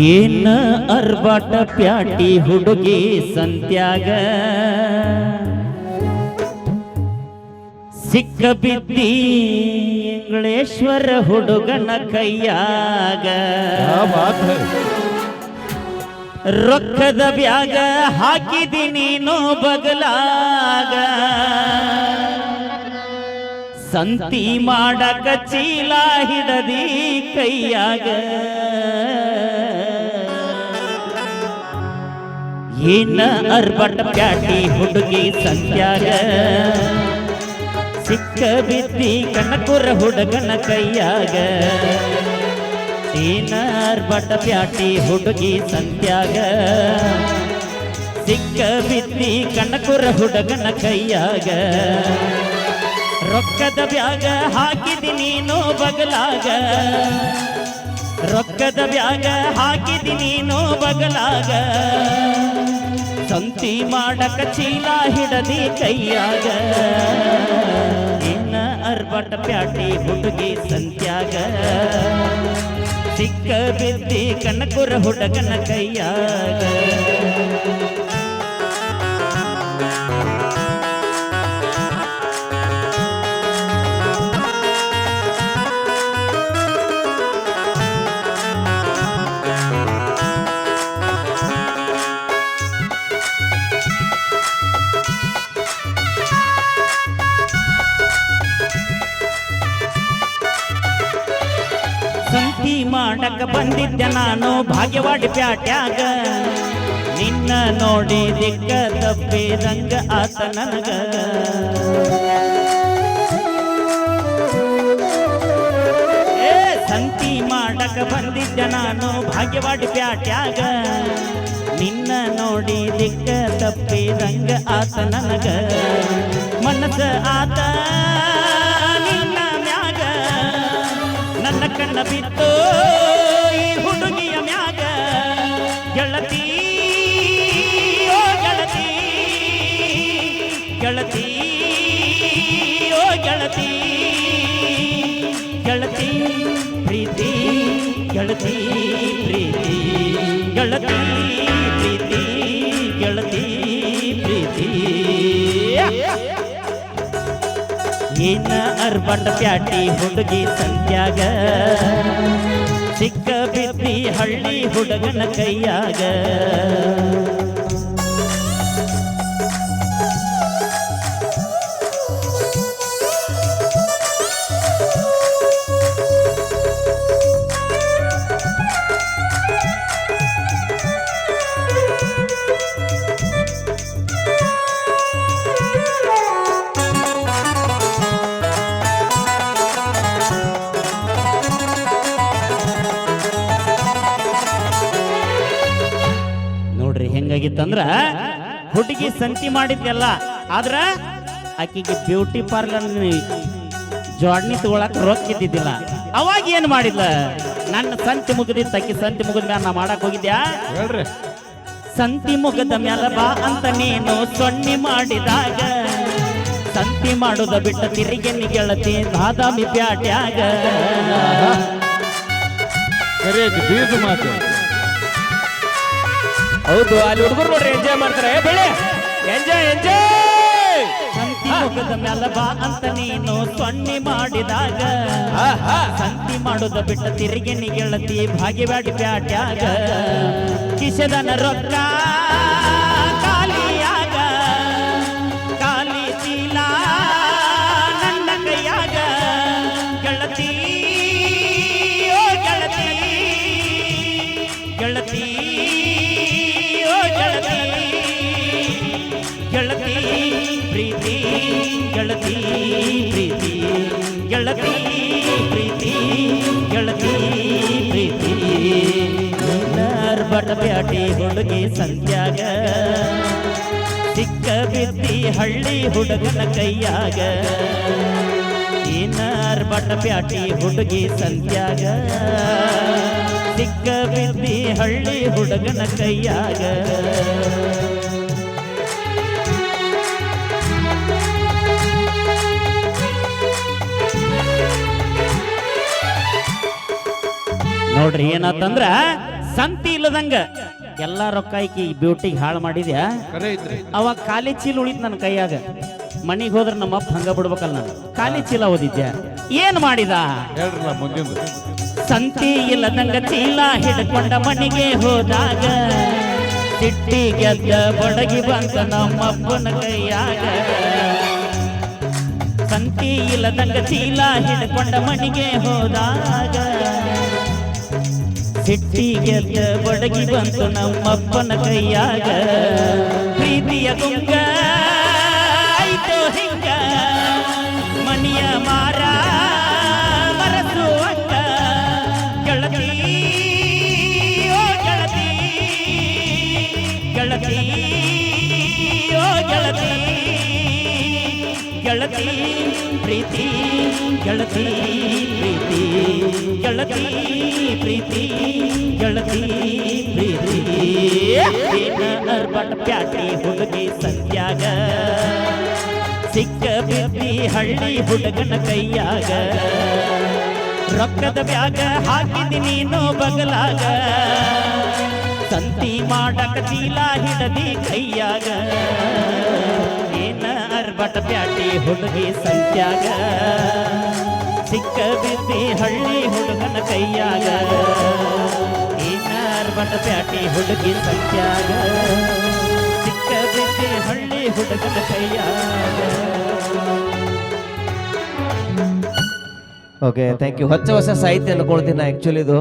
ಏನ ಅರ್ಬಾಟ ಪ್ಯಾಟಿ ಹುಡುಗಿ ಸಂತ್ಯಾಗ ಸಿಕ್ಕ ಬಿದ್ದಿ ಇಂಗ್ಲೇಶ್ವರ ಹುಡುಗನ ಕೈಯಾಗ ರೊಕ್ಕದ ಬ್ಯಾಗ ಹಾಕಿದಿ ನೀನು ಬಗಲಾಗ ಸಂತಿ ಮಾಡಕ ಚೀಲ ಹಿಡದಿ ಕೈಯಾಗ ಏನ ಅರ್ಬಟ ಪ್ಯಾಟಿ ಹುಡುಗಿ ಸಂತ್ಯಾಗ ಸಿಕ್ಕ ಬಿದ್ದಿ ಕನಕುರ ಹುಡುಗನ ಕೈಯಾಗ ಏನ ಅರ್ಬಟ ಪ್ಯಾಟಿ ಹುಡುಗಿ ಸಂತ್ಯಾಗ ಸಿಕ್ಕ ಬಿದ್ದಿ ಕನಕುರ ಹುಡುಗನ ಕೈಯಾಗ ರೊಕ್ಕದ ಬ್ಯಾಗ ಹಾಕಿದಿ ನೀನು ಬಗಲಾಗ ರೊಕ್ಕದ ಬ್ಯಾಗ ಹಾಕಿದಿ ನೀನು ಬಗಲಾಗ ಸಂತಿ ಮಾಡಕ ಚೀಲ ಹಿಡದಿ ಕೈಯಾಗ ಇನ್ನ ಅರ್ಬಟ ಪ್ಯಾಟಿ ಹುಡುಗಿ ಸಂತ್ಯಾಗ ಸಿಕ್ಕ ಬಿದ್ದಿ ಕನಕುರ ಹುಡುಗನ ಕೈಯಾಗ ಸಂತಿ ಮಾಡಕ ಬಂದಿದ್ದೆ ನಾನು ಭಾಗ್ಯವಾಡಿ ಪ್ಯಾಟ್ಯಾಗ ನಿನ್ನ ನೋಡಿ ದಿಕ್ಕ ತಪ್ಪಿದಂಗ ಆತ ನನಗ ಸಂತಿ ಮಾಡಕ ಬಂದಿದ್ದೆ ನಾನು ಭಾಗ್ಯವಾಡಿ ಪ್ಯಾಟ್ಯಾಗ ನಿನ್ನ ನೋಡಿ ದಿಕ್ಕ ತಪ್ಪಿದಂಗ ಆತ ನನಗ ಮನಸ ಆತ ನನ್ನ ಕಣ್ಣ ಬಿತ್ತು ಈ ಹುಡುಗಿಯ ಮ್ಯಾಗ ಗೆಳತಿ ಓ ಗೆಳತಿ ಗೆಳತಿ ಓ ಗೆಳತಿ ಗೆಳತಿ ಪ್ರೀತಿ ಗೆಳತಿ ಪ್ರೀತಿ ಗೆಳತಿ ಪ್ರೀತಿ ಗೆಳತಿ ಪ್ರೀತಿ ಏನ ಅರ್ಬಟ ಪ್ಯಾಟಿ ಹುಡುಗಿ ಸಂತ್ಯಾಗ ಸಿಕ್ಕ ಬಿದ್ದಿ ಹಳ್ಳಿ ಹುಡುಗನ ಕೈಯಾಗ ಹೆಂಗಾಗಿತ್ತಂದ್ರ ಹುಡುಗಿ ಸಂತಿ ಮಾಡಿದ್ಯಲ್ಲ ಆದ್ರ ಆಕಿಗೆ ಬ್ಯೂಟಿ ಪಾರ್ಲರ್ ಜೋಡ್ನಿ ತಗೊಳಕ್ ರೊಕ್ಕ ಇದ್ದಿದ್ದಿಲ್ಲ. ಅವಾಗ ಏನ್ ಮಾಡಿದ್ಲ, ನನ್ನ ಸಂತಿ ಮುಗಿದಿತ್ತು ಆಕಿ ಸಂತಿ ಮುಗಿದ ಮ್ಯಾಲ ನಾ ಮಾಡಕ್ ಹೋಗಿದ್ಯಾ ಹೇಳ್ರಿ. ಸಂತಿ ಮುಗದ ಮ್ಯಾಲ ಬಾ ಅಂತ ನೀನು ಸೊನ್ನಿ ಮಾಡಿದಾಗ ಸಂತಿ ಮಾಡುದ ಬಿಟ್ಟ ತಿರುಗಿ ಗೆಳತಿ ಬಾದಾಮಿ ಪ್ಯಾಟ್ಯಾಗ ಮಾತು ಹೌದು. ಅಲ್ಲಿ ಹುಡುಗರು ನೋಡ್ರಿ ಎಂಜಾಯ್ ಮಾಡ್ತಾರೆ, ಬೆಳೆ ಎಂಜಾಯ್ ಎಂಜಾಯ್. ಸಂತಿ ಮುಗದ ಮ್ಯಾಲ ಬಾ ಅಂತ ನೀನು ಸೊನ್ನಿ ಮಾಡಿದಾಗ ಸಂತಿ ಮಾಡುದ ಬಿಟ್ಟ ತಿರುಗಿ ಗೆಳತಿ ಭಾಗ್ಯವಾಡಿ ಪ್ಯಾಟ್ಯಾಗ ಕಿಶದನ ರೊಕ್ಕ ಕಾಲಿಯಾಗ ಕಾಲಿ ಚೀಲ ನನ್ನ ಕೈಯಾಗ ಗೆಳತಿ ಓ ಗೆಳತಿ ಗೆಳತಿ ಓ ಗೆಳತಿ ಗೆಳತಿ ಪ್ರೀತಿ ಗೆಳತಿ ಪ್ರೀತಿ ಗೆಳತಿ ಪ್ರೀತಿ ಗೆಳತಿ ಪ್ರೀತಿ ಬಟ ಅರ್ಬಟ ಬ್ಯಾಟಿ ಹುಡುಗಿ ಸಂತ್ಯಾಗ ಸಿಕ್ಕ ಬಿದ್ದಿ ಹಳ್ಳಿ ಹುಡುಗನ ಕೈಯಾಗ ಏನ ಅರ್ಬಟ ಬ್ಯಾಟಿ ಹುಡುಗಿ ಸಂತ್ಯಾಗ ಸಿಕ್ಕ ಬಿದ್ದಿ ಹಳ್ಳಿ ಹುಡುಗನ ಕೈಯಾಗ ನೋಡ್ರಿ ಏನಾತಂದ್ರ ಸಂತಿ ಇಲ್ಲದಂಗ ಎಲ್ಲಾ ರೊಕ್ಕ ಐಕಿ ಬ್ಯೂಟಿಗೆ ಹಾಳು ಮಾಡಿದ್ಯಾ ಅವಾಗ ಖಾಲಿ ಚೀಲ ಉಳಿತ್ ನನ್ನ ಕೈಯಾಗ ಮನಿಗೆ ಹೋದ್ರ ನಮ್ಮಪ್ಪ ಹಂಗ ಬಿಡ್ಬೇಕಲ್ಲ ನಾನು ಖಾಲಿ ಚೀಲ ಓದಿದ್ಯಾ ಏನ್ ಮಾಡಿದ ಹೇಳ್ರಲ್ಲ ಮುಂದಿನ ಸಂತಿ ಇಲ್ಲದಂಗ ಚೀಲ ಹಿಡ್ಕೊಂಡ ಮನಿಗೆ ಹೋದಾಗ ಸಿಟ್ಟಿ ಗೆದ್ದ ಬಡಗಿ ಬಂತ ನಮ್ಮಪ್ಪನ ಕೈಯಾಗ ಸಂತಿ ಇಲ್ಲದಂಗ ಚೀಲ ಹಿಡ್ಕೊಂಡ ಮನಿಗೆ ಹೋದಾಗ ಸಿಟ್ಟಿ ಗೆದ್ದ ಬಡಗಿ ಬಂತು ನಮ್ಮಪ್ಪನ ಕೈಯಾಗ ಪ್ರೀತಿಯ ಗುಂಗ ಆಯ್ತು ಹಿಂಗ ಮನಿಯ ಮಾರ ಮರಸುವಂಗ ಗೆಳತಿ ಓ ಗೆಳತಿ ಗೆಳತಿ ಓ ಗೆಳತಿ ಗೆಳತಿ ಪ್ರೀತಿ ಗೆಳತಿ ಪ್ರೀತಿ ಗೆಳತಿ ಪ್ರೀತಿ ಗೆಳತಿ ಪ್ರೀತಿ ಏನ ಅರ್ಬಟ ಪ್ಯಾಟಿ ಹುಡುಗಿ ಸಂತ್ಯಾಗ ಸಿಕ್ಕ ಬಿದ್ದಿ ಹಳ್ಳಿ ಹುಡುಗನ ಕೈಯಾಗ ರೊಕ್ಕದ ಬ್ಯಾಗ ಹಾಕಿದಿ ನೀನು ಬಗಲಾಗ ಸಂತಿ ಮಾಡಕ ಚೀಲ ಹಿಡದಿ ಕೈಯಾಗ ಏನ ಅರ್ಬಟ ಪ್ಯಾಟಿ ಹುಡುಗಿ ಸಂತ್ಯಾಗ ಸಿಕ್ಕ ಬಿದ್ದಿ ಹಳ್ಳಿ ಹುಡುಗನ ಕೈಯಾಗ ಏನ ಅರ್ಬಟ ಪ್ಯಾಟಿ ಹುಡುಗಿ ಸಂತ್ಯಾಗ ಸಿಕ್ಕ ಬಿದ್ದಿ ಹಳ್ಳಿ ಹುಡುಗನ ಕೈಯಾಗ ಓಕೆ ಥ್ಯಾಂಕ್ ಯು ಹೊಸ ಹೊಸ ಸಾಹಿತ್ಯ ಅನ್ಕೊಳ್ತೀನಿ ಆಕ್ಚುಲಿ ಇದು